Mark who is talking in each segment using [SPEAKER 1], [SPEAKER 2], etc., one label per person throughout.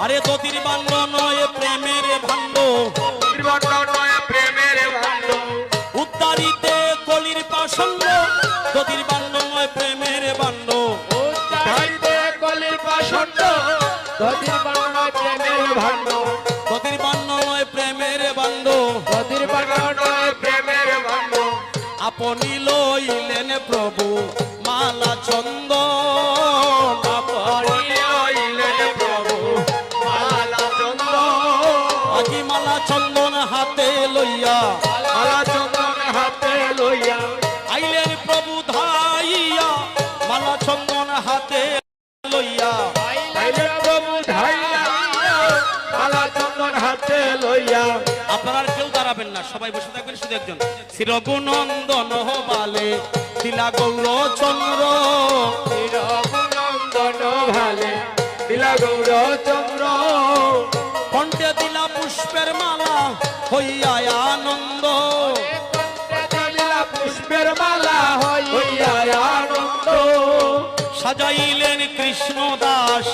[SPEAKER 1] আরে দতির বান্ড নয় প্রেমের ভাণ্ড, উদ্ধারিতে কলির পাষণ্ড, দতির বান্ড নয় প্রেমের ভাণ্ড,
[SPEAKER 2] কলির পাষণ্ড, দতির বান্ড নয় প্রেমের ভাণ্ড,
[SPEAKER 1] দতির বান্ড নয় প্রেমের ভাণ্ড,
[SPEAKER 2] দতির বান্ড নয় প্রেমের ভাণ্ড।
[SPEAKER 1] আপনি লইলেন প্রভু মালা চন্দন,
[SPEAKER 2] আপনি লইলেন প্রভু মালা চন্দন,
[SPEAKER 1] আজি মালা চন্দন হাতে লইয়া,
[SPEAKER 2] মালা চন্দন হাতে লইয়া,
[SPEAKER 1] আইলেন প্রভু ধাইয়া, মালা চন্দন হাতে লইয়া,
[SPEAKER 2] আইলেন প্রভু ধাইয়া, মালা চন্দন হাতে লইয়া।
[SPEAKER 1] আপনারা আর কেউ দাঁড়াবেন না, সবাই বসে থাকবেন, শুধু একজন। শ্রীরঘুনন্দন বালে দিলা গৌরচন্দ্র,
[SPEAKER 2] রঘুনন্দন ভালে দিলা গৌরচন্দ্র,
[SPEAKER 1] কণ্ঠে দিলা পুষ্পের মালা হইয়া আনন্দ,
[SPEAKER 2] দিলা পুষ্পের মালা হইয়া আনন্দ,
[SPEAKER 1] সাজাইলেন কৃষ্ণ দাস,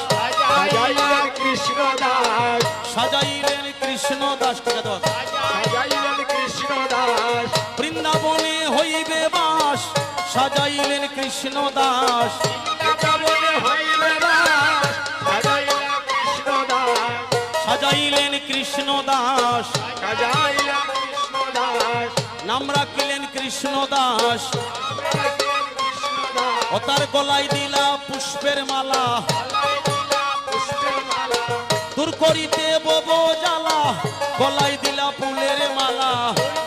[SPEAKER 2] সাজাইলেন কৃষ্ণ দাস,
[SPEAKER 1] সাজাইলেন কৃষ্ণ দাস,
[SPEAKER 2] সাজাইলেন কৃষ্ণ দাস,
[SPEAKER 1] বৃন্দাবনে হইবে বাস, সাজাইলেন কৃষ্ণ দাস,
[SPEAKER 2] বৃন্দাবনে হইবে বাস, সাজাইলেন কৃষ্ণ দাস,
[SPEAKER 1] সাজাইলেন কৃষ্ণ দাস,
[SPEAKER 2] সাজাইলেন কৃষ্ণ দাস,
[SPEAKER 1] নাম রাখিলেন কৃষ্ণ দাস,
[SPEAKER 2] কৃষ্ণ দাস,
[SPEAKER 1] ও তার গলায় দিলা পুষ্পের মালা,
[SPEAKER 2] পুষ্পের মালা,
[SPEAKER 1] দূর করিতে বব জ্বালা, গলায় দিলা ফুলের মালা,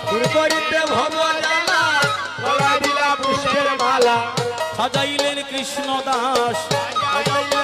[SPEAKER 2] দূর করিতে ভব জ্বালা, গলায় দিলা পুষ্পের মালা,
[SPEAKER 1] সাজাইলেন কৃষ্ণ দাস,
[SPEAKER 2] সাজাইলেন